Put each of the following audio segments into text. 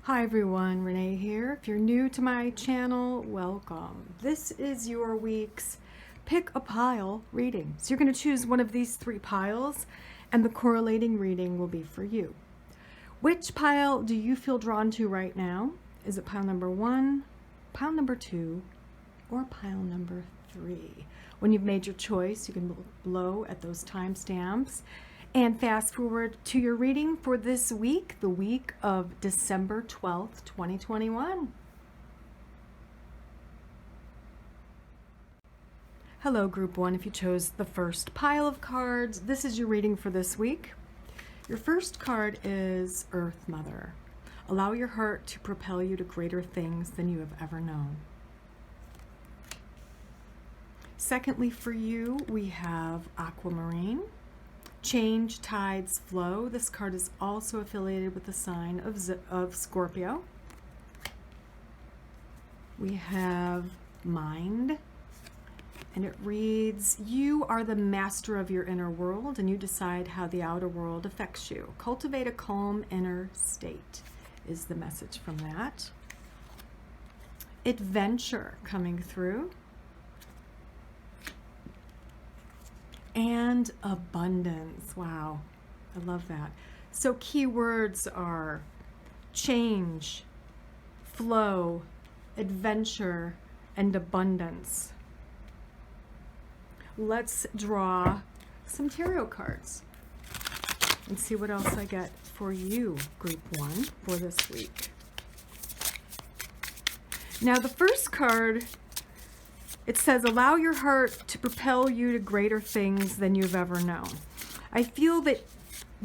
Hi everyone, Renee here. If you're new to my channel, welcome. This is your week's pick a pile reading. So you're going to choose one of these three piles and the correlating reading will be for you. Which pile do you feel drawn to right now? Is it pile number 1, pile number 2, or pile number 3? When you've made your choice, you can blow at those timestamps and fast forward to your reading for this week, the week of December 12th, 2021. Hello, Group 1. If you chose the first pile of cards, this is your reading for this week. Your first card is Earth Mother. Allow your heart to propel you to greater things than you have ever known. Secondly, for you, we have Aquamarine. Change, tides, flow. This card is also affiliated with the sign of Scorpio. We have Mind, and it reads, you are the master of your inner world and you decide how the outer world affects you. Cultivate a calm inner state is the message from that. Adventure coming through. And abundance. Wow, I love that. So keywords are change, flow, adventure, and abundance. Let's draw some tarot cards and see what else I get for you, Group 1, for this week. Now the first card, it says, allow your heart to propel you to greater things than you've ever known. I feel that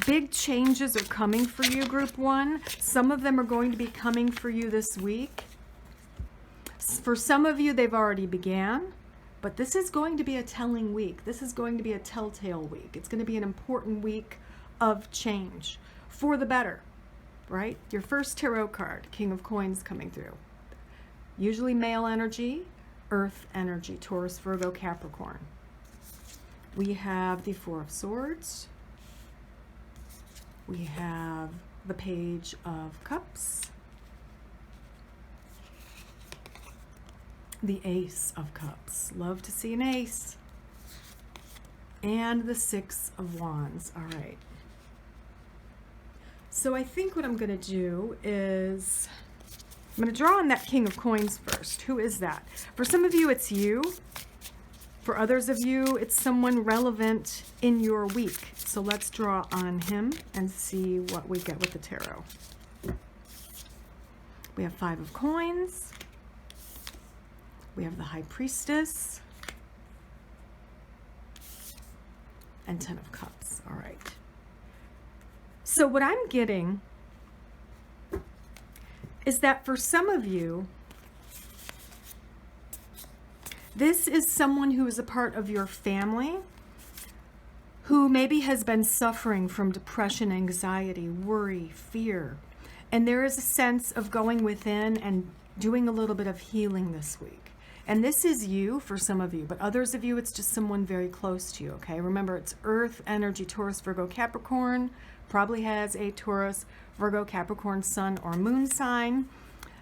big changes are coming for you, Group 1. Some of them are going to be coming for you this week. For some of you, they've already began, but this is going to be a telling week. This is going to be a telltale week. It's going to be an important week of change for the better, right? Your first tarot card, King of Coins, coming through. Usually male energy. Earth energy, Taurus, Virgo, Capricorn. We have the Four of Swords. We have the Page of Cups. The Ace of Cups. Love to see an ace. And the Six of Wands. All right. So I think what I'm going to do is I'm going to draw on that King of Coins first. Who is that? For some of you, it's you. For others of you, it's someone relevant in your week. So let's draw on him and see what we get with the tarot. We have Five of Coins. We have the High Priestess. And Ten of Cups. All right. So what I'm getting is that for some of you, this is someone who is a part of your family who maybe has been suffering from depression, anxiety, worry, fear. And there is a sense of going within and doing a little bit of healing this week. And this is you for some of you, but others of you, it's just someone very close to you, okay? Remember, it's Earth energy, Taurus, Virgo, Capricorn. Probably has a Taurus, Virgo, Capricorn, sun or moon sign.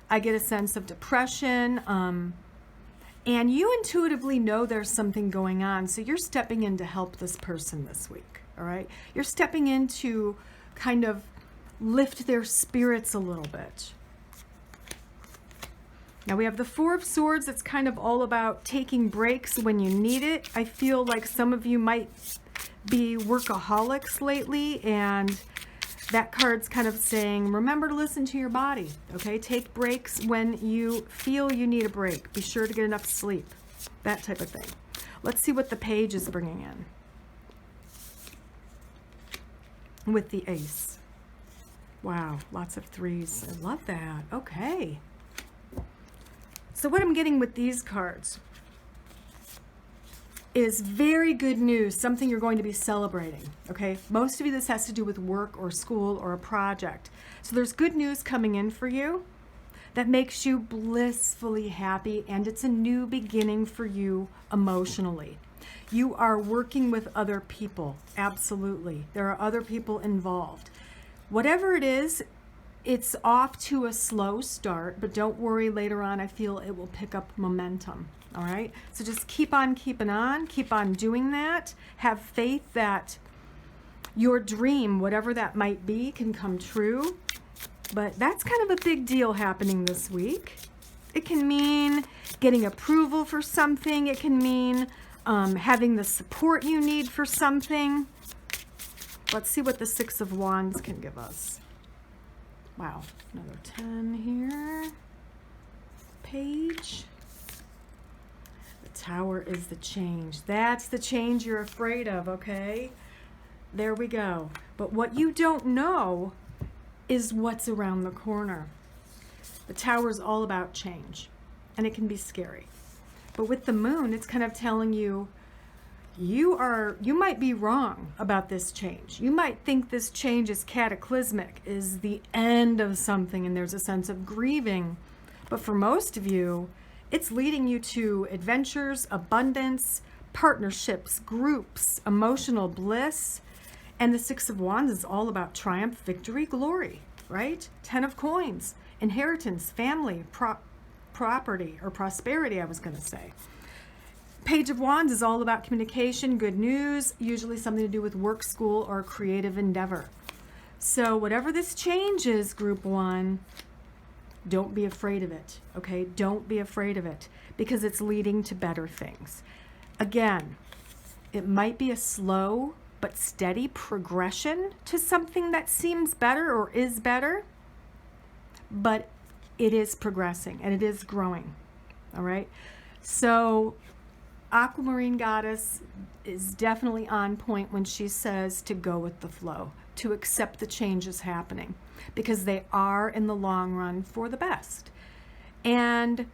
I get a sense of depression. And you intuitively know there's something going on. So you're stepping in to help this person this week. All right. You're stepping in to kind of lift their spirits a little bit. Now we have the Four of Swords. It's kind of all about taking breaks when you need it. I feel like some of you might be workaholics lately, and that card's kind of saying, remember to listen to your body, okay? Take breaks when you feel you need a break. Be sure to get enough sleep, that type of thing. Let's see what the Page is bringing in with the Ace. Wow, lots of threes. I love that. Okay. So what I'm getting with these cards is very good news, something you're going to be celebrating, okay? Most of you, this has to do with work or school or a project. So there's good news coming in for you that makes you blissfully happy, and it's a new beginning for you emotionally. You are working with other people, absolutely. There are other people involved. Whatever it is, It's off to a slow start, but don't worry, later on I feel it will pick up momentum. All right, so just keep on keeping on, keep on doing that. Have faith that your dream, whatever that might be, can come true. But that's kind of a big deal happening this week. It can mean getting approval for something. It can mean having the support you need for something. Let's see what the Six of Wands can give us. Wow, another 10 here. Page. The Tower is the change. That's the change you're afraid of, okay? There we go. But what you don't know is what's around the corner. The Tower is all about change, and it can be scary. But with the Moon, it's kind of telling you, you might be wrong about this change. You might think this change is cataclysmic, is the end of something, and there's a sense of grieving. But for most of you, it's leading you to adventures, abundance, partnerships, groups, emotional bliss. And the Six of Wands is all about triumph, victory, glory, right? 10 of Coins, inheritance, family, property, or prosperity, I was going to say. Page of Wands is all about communication, good news, usually something to do with work, school, or creative endeavor. So whatever this change is, Group 1, don't be afraid of it, okay? Don't be afraid of it, because it's leading to better things. Again, it might be a slow but steady progression to something that seems better or is better, but it is progressing and it is growing, all right? So Aquamarine Goddess is definitely on point when she says to go with the flow, to accept the changes happening, because they are in the long run for the best. And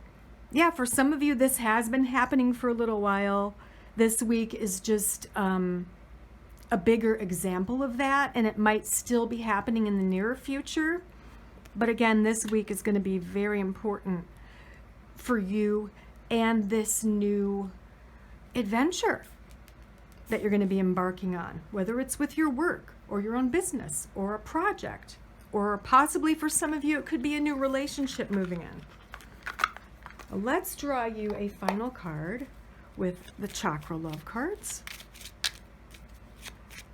yeah, for some of you, this has been happening for a little while. This week is just a bigger example of that, and it might still be happening in the near future. But again, this week is going to be very important for you and this new adventure that you're going to be embarking on, whether it's with your work or your own business or a project, or possibly for some of you, it could be a new relationship moving in. Let's draw you a final card with the Chakra Love cards.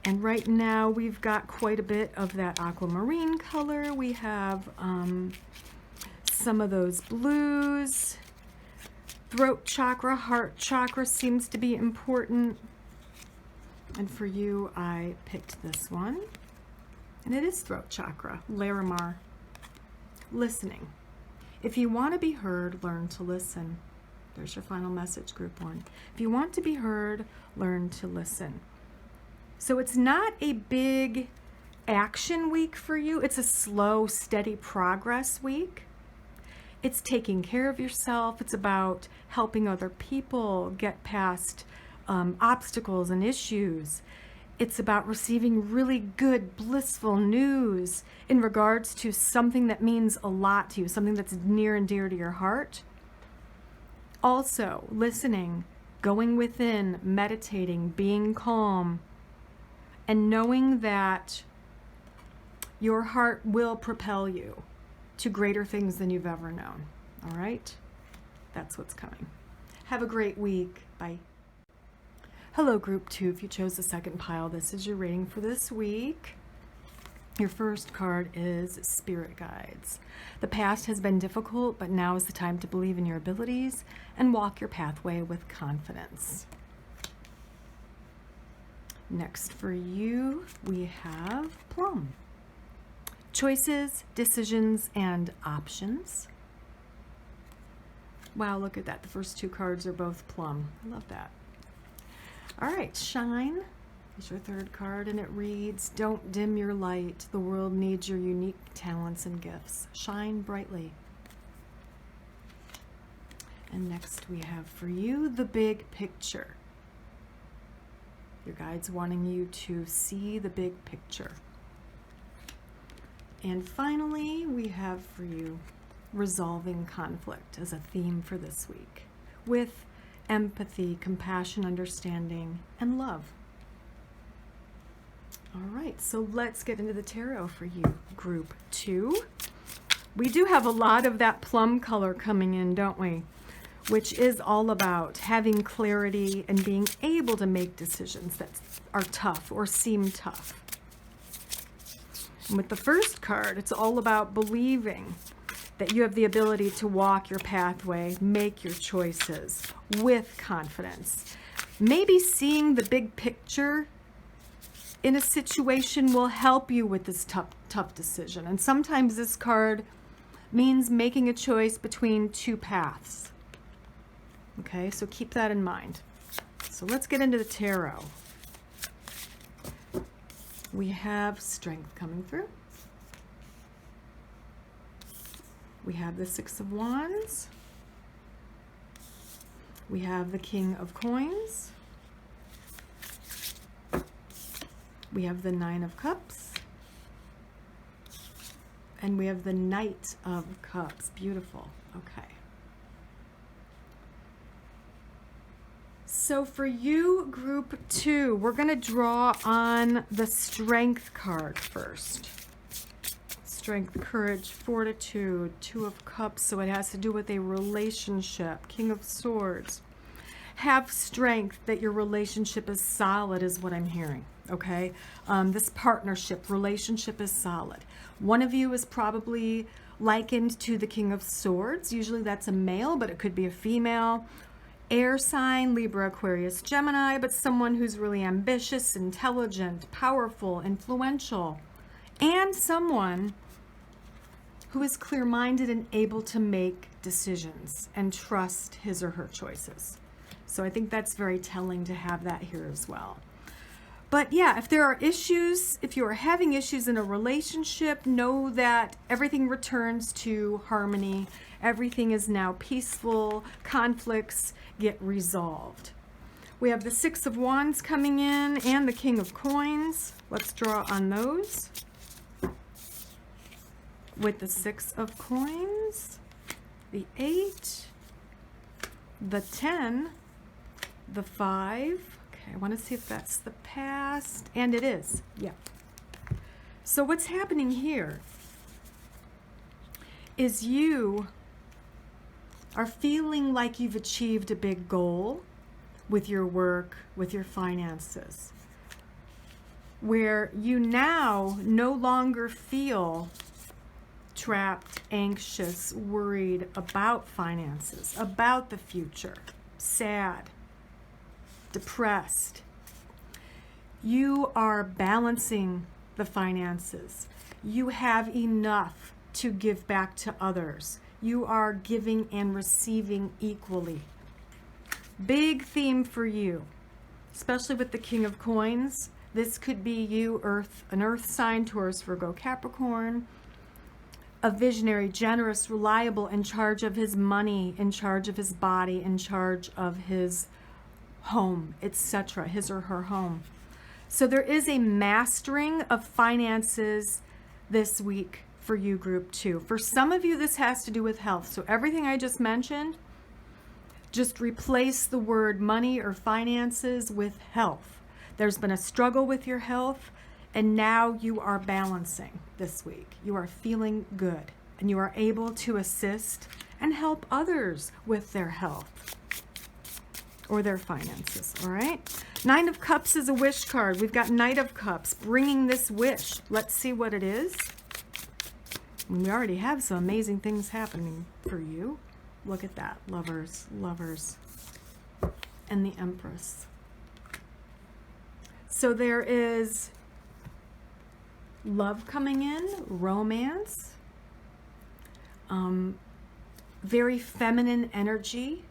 And right now we've got quite a bit of that aquamarine color. We have some of those blues. Throat chakra, heart chakra seems to be important. And for you, I picked this one. And it is throat chakra, Larimar. Listening. If you want to be heard, learn to listen. There's your final message, Group 1. If you want to be heard, learn to listen. So it's not a big action week for you. It's a slow, steady progress week. It's taking care of yourself. It's about helping other people get past obstacles and issues. It's about receiving really good, blissful news in regards to something that means a lot to you, something that's near and dear to your heart. Also, listening, going within, meditating, being calm, and knowing that your heart will propel you to greater things than you've ever known. All right? That's what's coming. Have a great week. Bye. Hello, Group 2. If you chose the second pile, this is your reading for this week. Your first card is Spirit Guides. The past has been difficult, but now is the time to believe in your abilities and walk your pathway with confidence. Next for you, we have Plum. Choices, decisions, and options. Wow, look at that. The first two cards are both plum. I love that. All right, Shine is your third card, and it reads, don't dim your light. The world needs your unique talents and gifts. Shine brightly. And next we have for you the big picture. Your guide's wanting you to see the big picture. And finally, we have for you resolving conflict as a theme for this week, with empathy, compassion, understanding, and love. All right, so let's get into the tarot for you, group 2. We do have a lot of that plum color coming in, don't we? Which is all about having clarity and being able to make decisions that are tough or seem tough. And with the first card, it's all about believing that you have the ability to walk your pathway, make your choices with confidence. Maybe seeing the big picture in a situation will help you with this tough decision. And sometimes this card means making a choice between two paths. Okay, so keep that in mind. So let's get into the tarot. We have strength coming through. We have the Six of Wands. We have the King of Coins. We have the Nine of Cups. And we have the Knight of Cups. Beautiful. Okay. So for you, group 2, we're going to draw on the Strength card first. Strength, courage, fortitude, Two of Cups, so it has to do with a relationship. King of Swords. Have strength that your relationship is solid is what I'm hearing, okay? This partnership, relationship is solid. One of you is probably likened to the King of Swords. Usually that's a male, but it could be a female. Air sign, Libra, Aquarius, Gemini, but someone who's really ambitious, intelligent, powerful, influential, and someone who is clear-minded and able to make decisions and trust his or her choices. So I think that's very telling to have that here as well. But yeah, if there are issues, if you are having issues in a relationship, know that everything returns to harmony. Everything is now peaceful. Conflicts get resolved. We have the Six of Wands coming in and the King of Coins. Let's draw on those. With the Six of Coins, the 8, the 10, the 5. Okay, I want to see if that's the past, and it is. Yeah. So what's happening here is you are feeling like you've achieved a big goal with your work, with your finances, where you now no longer feel trapped, anxious, worried about finances, about the future, sad, depressed. You are balancing the finances. You have enough to give back to others. You are giving and receiving equally. Big theme for you, especially with the King of Coins. This could be you, an earth sign, Taurus, Virgo, Capricorn. A visionary, generous, reliable, in charge of his money, in charge of his body, in charge of his home, etc., his or her home. So there is a mastering of finances this week for you, group 2. For some of you, this has to do with health. So everything I just mentioned, just replace the word money or finances with health. There's been a struggle with your health, and now you are balancing this week. You are feeling good, and you are able to assist and help others with their health or their finances, all right? Nine of Cups is a wish card. We've got Knight of Cups bringing this wish. Let's see what it is. We already have some amazing things happening for you. Look at that. Lovers, lovers, and the Empress. So there is love coming in, romance, very feminine energy,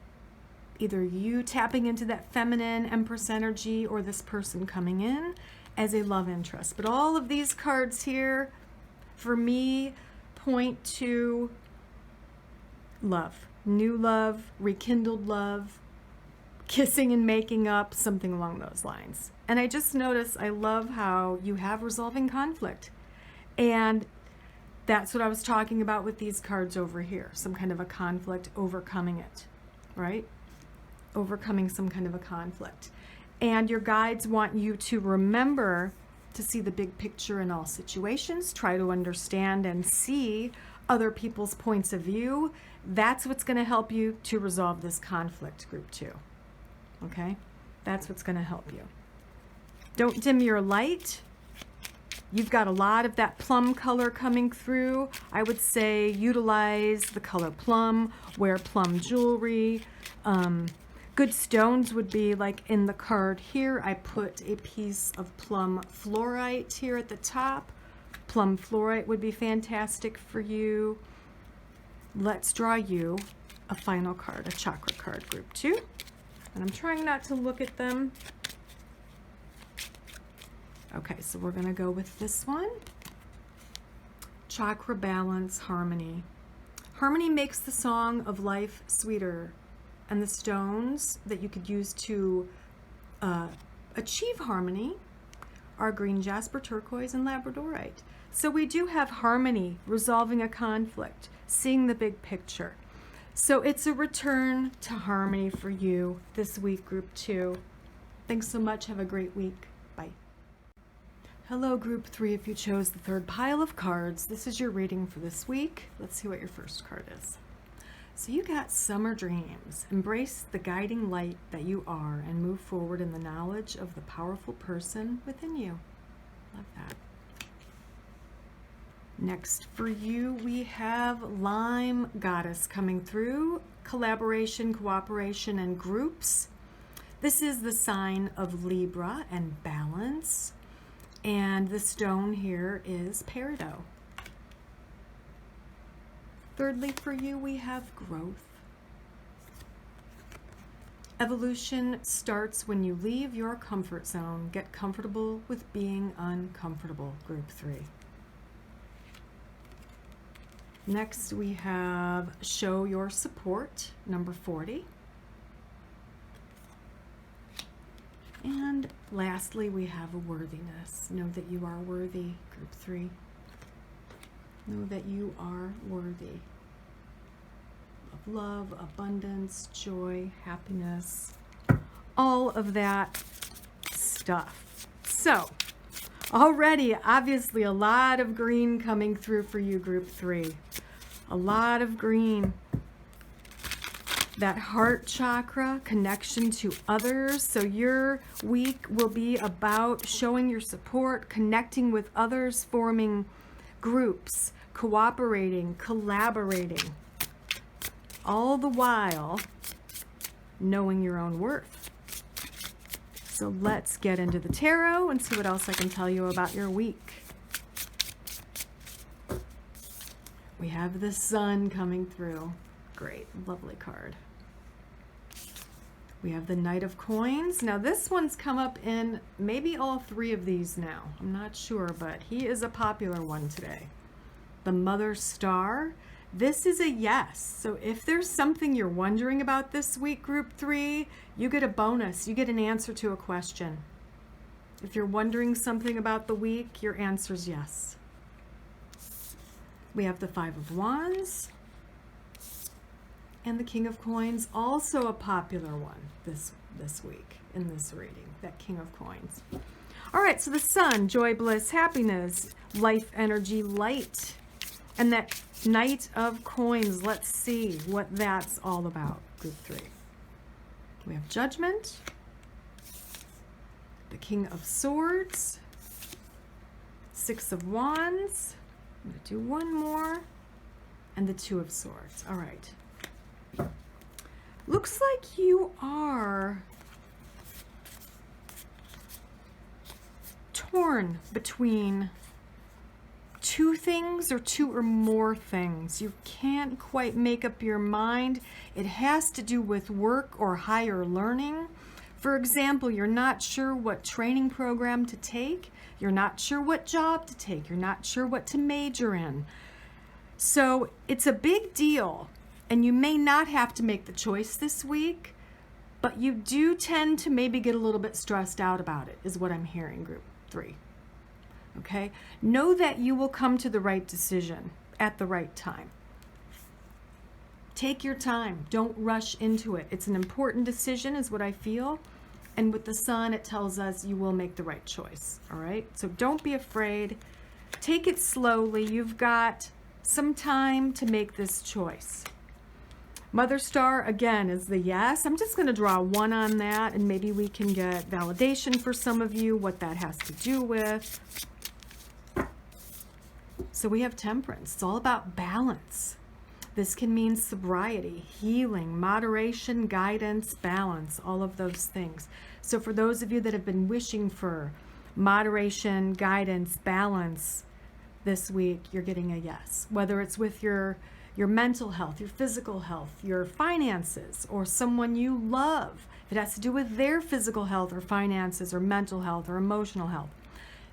either you tapping into that feminine Empress energy or this person coming in as a love interest. But all of these cards here, for me, point to love, new love, rekindled love, kissing and making up, something along those lines. And I just noticed, I love how you have resolving conflict. And that's what I was talking about with these cards over here. Some kind of a conflict, overcoming it, right? Overcoming some kind of a conflict. And your guides want you to remember to see the big picture in all situations, try to understand and see other people's points of view. That's what's going to help you to resolve this conflict, group 2. Okay? That's what's going to help you. Don't dim your light. You've got a lot of that plum color coming through. I would say utilize the color plum, wear plum jewelry. Good stones would be like in the card here. I put a piece of plum fluorite here at the top. Plum fluorite would be fantastic for you. Let's draw you a final card, a chakra card, group 2. And I'm trying not to look at them. Okay, so we're going to go with this one. Chakra balance, harmony. Harmony makes the song of life sweeter. And the stones that you could use to achieve harmony are green jasper, turquoise, and labradorite. So we do have harmony, resolving a conflict, seeing the big picture. So it's a return to harmony for you this week, group 2. Thanks so much. Have a great week. Bye. Hello, group 3. If you chose the third pile of cards, this is your reading for this week. Let's see what your first card is. So you got summer dreams. Embrace the guiding light that you are and move forward in the knowledge of the powerful person within you. Love that. Next for you, we have Lime Goddess coming through. Collaboration, cooperation, and groups. This is the sign of Libra and balance. And the stone here is peridot. Thirdly, for you, we have growth. Evolution starts when you leave your comfort zone. Get comfortable with being uncomfortable, group 3. Next, we have show your support, number 40. And lastly, we have a worthiness. Know that you are worthy, group 3. Know that you are worthy of love, abundance, joy, happiness, all of that stuff. So, already, obviously, a lot of green coming through for you, group 3. A lot of green. That heart chakra, connection to others. So your week will be about showing your support, connecting with others, forming groups, cooperating, collaborating, all the while knowing your own worth. So let's get into the tarot and see what else I can tell you about your week. We have the sun coming through. Great, lovely card. We have the Knight of Coins. Now this one's come up in maybe all 3 of these now. I'm not sure, but he is a popular one today. The Mother Star. This is a yes. So if there's something you're wondering about this week, group 3, you get a bonus. You get an answer to a question. If you're wondering something about the week, your answer's yes. We have the Five of Wands. And the King of Coins, also a popular one this week in this reading, that King of Coins. All right, so the sun, joy, bliss, happiness, life, energy, light. And that Knight of Coins, let's see what that's all about, group 3. We have Judgment, the King of Swords, Six of Wands. I'm going to do one more, and the Two of Swords. All right. Looks like you are torn between 2 things or 2 or more things. You can't quite make up your mind. It has to do with work or higher learning. For example, you're not sure what training program to take. You're not sure what job to take. You're not sure what to major in. So it's a big deal. And you may not have to make the choice this week, but you do tend to maybe get a little bit stressed out about it, is what I'm hearing, group 3. Okay? Know that you will come to the right decision at the right time. Take your time. Don't rush into it. It's an important decision, is what I feel. And with the Sun, it tells us you will make the right choice. All right? So don't be afraid. Take it slowly. You've got some time to make this choice. Mother Star, again, is the yes. I'm just going to draw 1 on that, and maybe we can get validation for some of you, what that has to do with. So we have Temperance. It's all about balance. This can mean sobriety, healing, moderation, guidance, balance, all of those things. So for those of you that have been wishing for moderation, guidance, balance this week, you're getting a yes. Whether it's with your mental health, your physical health, your finances, or someone you love. If it has to do with their physical health or finances or mental health or emotional health,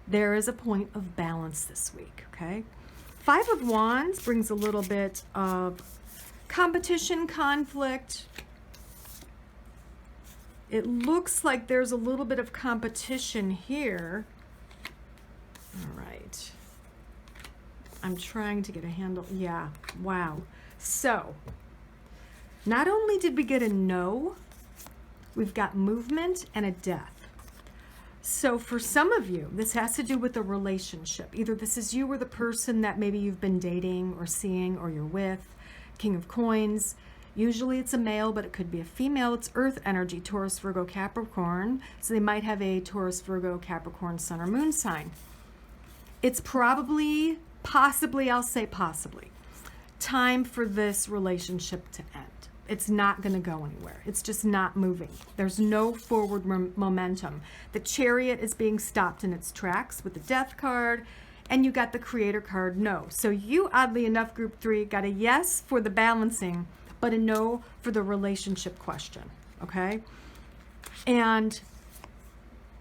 there is a point of balance this week, okay? 5 of Wands brings a little bit of competition, conflict. It looks like there's a little bit of competition here. All right. I'm trying to get a handle. Yeah, wow. So, not only did we get a no, we've got movement and a death. So for some of you, this has to do with a relationship. Either this is you or the person that maybe you've been dating or seeing or you're with. King of Coins. Usually it's a male, but it could be a female. It's Earth energy, Taurus, Virgo, Capricorn. So they might have a Taurus, Virgo, Capricorn, Sun or Moon sign. It's probably, possibly, I'll say possibly, time for this relationship to end. It's not going to go anywhere. It's just not moving. There's no forward momentum. The Chariot is being stopped in its tracks with the Death card, and you got the Creator card, no. So you, oddly enough, Group 3, got a yes for the balancing, but a no for the relationship question, okay? And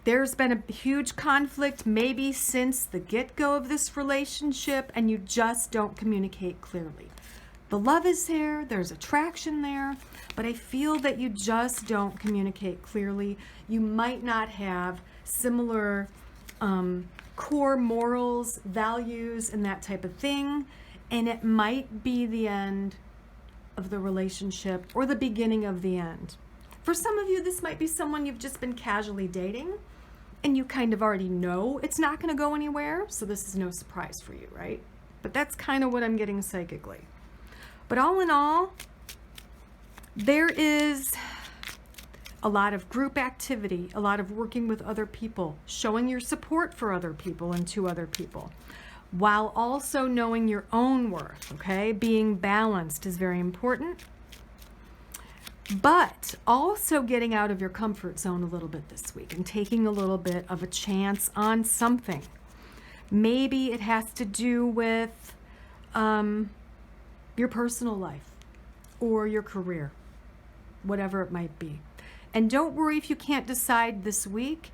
there's been a huge conflict maybe since the get-go of this relationship, and you just don't communicate clearly. The love is there, there's attraction there, but I feel that you just don't communicate clearly. You might not have similar core morals, values, and that type of thing, and it might be the end of the relationship or the beginning of the end. For some of you, this might be someone you've just been casually dating, and you kind of already know it's not going to go anywhere, so this is no surprise for you, right? But that's kind of what I'm getting psychically. But all in all, there is a lot of group activity, a lot of working with other people, showing your support for other people and to other people, while also knowing your own worth, okay? Being balanced is very important, but also getting out of your comfort zone a little bit this week and taking a little bit of a chance on something. Maybe it has to do with your personal life or your career, whatever it might be. And don't worry if you can't decide this week.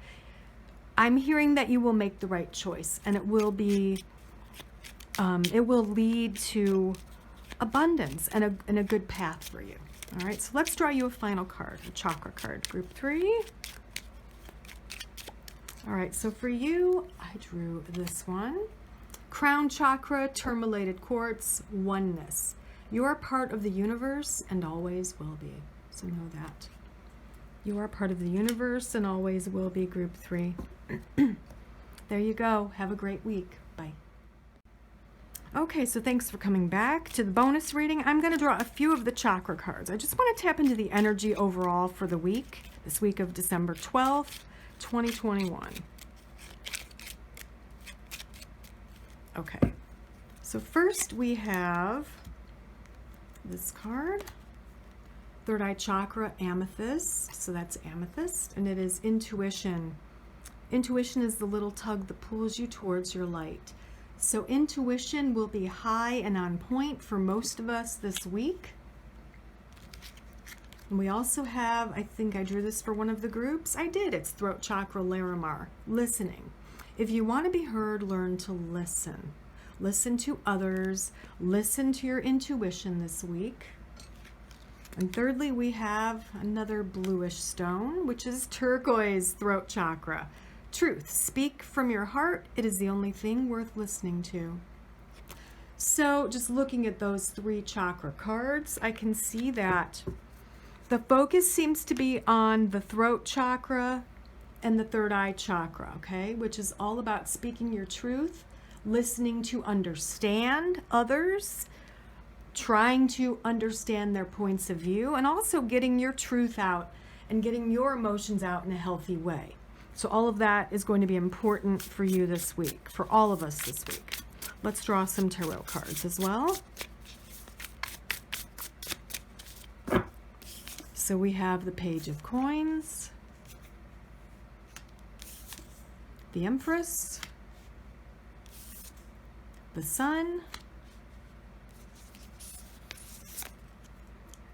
I'm hearing that you will make the right choice, and it will be, it will lead to abundance and a good path for you. All right, so let's draw you a final card, a chakra card, Group 3. All right, so for you, I drew this one. Crown chakra, tourmalated quartz, oneness. You are part of the universe and always will be. So know that. You are part of the universe and always will be, Group 3. There you go. Have a great week. Bye. Okay, so thanks for coming back to the bonus reading. I'm going to draw a few of the chakra cards. I just want to tap into the energy overall for the week, this week of December 12th, 2021. Okay, so first we have this card, third eye chakra, amethyst. So that's amethyst, and it is intuition. Intuition is the little tug that pulls you towards your light. So intuition will be high and on point for most of us this week. And we also have, I think I drew this for one of the groups. I did. It's throat chakra, Larimar, listening. If you want to be heard, learn to listen. Listen to others. Listen to your intuition this week. And thirdly, we have another bluish stone, which is turquoise, throat chakra. Truth. Speak from your heart. It is the only thing worth listening to. So just looking at those 3 chakra cards, I can see that The focus seems to be on the throat chakra and the third eye chakra, okay, which is all about speaking your truth, listening to understand others, trying to understand their points of view, and also getting your truth out and getting your emotions out in a healthy way. So all of that is going to be important for you this week, for all of us this week. Let's draw some tarot cards as well. So we have the Page of Coins, the Empress, the Sun,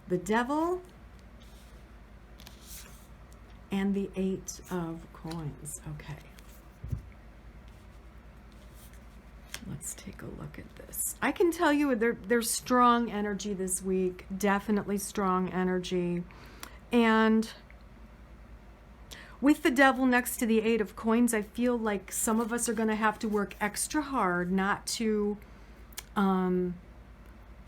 the Devil, and the Eight of Coins. Okay. Let's take a look at this. I can tell you there's strong energy this week, definitely strong energy. And with the Devil next to the Eight of Coins, I feel like some of us are going to have to work extra hard not to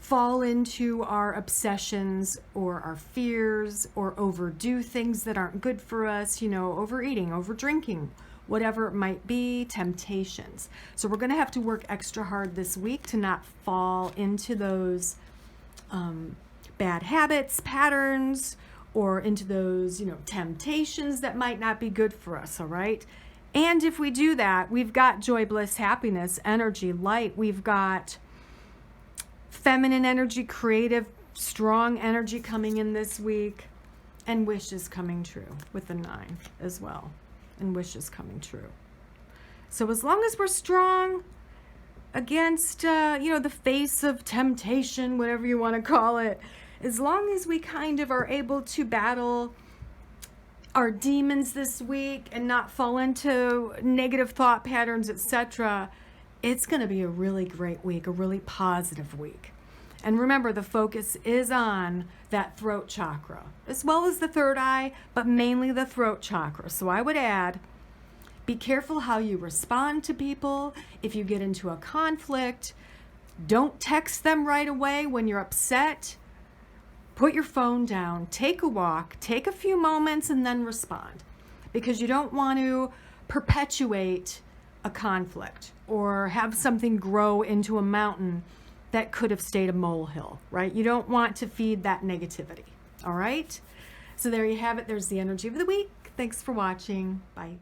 fall into our obsessions or our fears or overdo things that aren't good for us, you know, overeating, over drinking, whatever it might be, temptations. So we're going to have to work extra hard this week to not fall into those bad habits, patterns, or into those, you know, temptations that might not be good for us, all right? And if we do that, we've got joy, bliss, happiness, energy, light. We've got feminine energy, creative, strong energy coming in this week, and wishes coming true with the 9 as well, and wishes coming true. So as long as we're strong against, you know, the face of temptation, whatever you want to call it, as long as we kind of are able to battle our demons this week and not fall into negative thought patterns, etc., it's going to be a really great week, a really positive week. And remember, the focus is on that throat chakra, as well as the third eye, but mainly the throat chakra. So I would add, be careful how you respond to people. If you get into a conflict, don't text them right away when you're upset. Put your phone down, take a walk, take a few moments, and then respond. Because you don't want to perpetuate a conflict or have something grow into a mountain that could have stayed a molehill, right? You don't want to feed that negativity, all right? So there you have it. There's the energy of the week. Thanks for watching. Bye.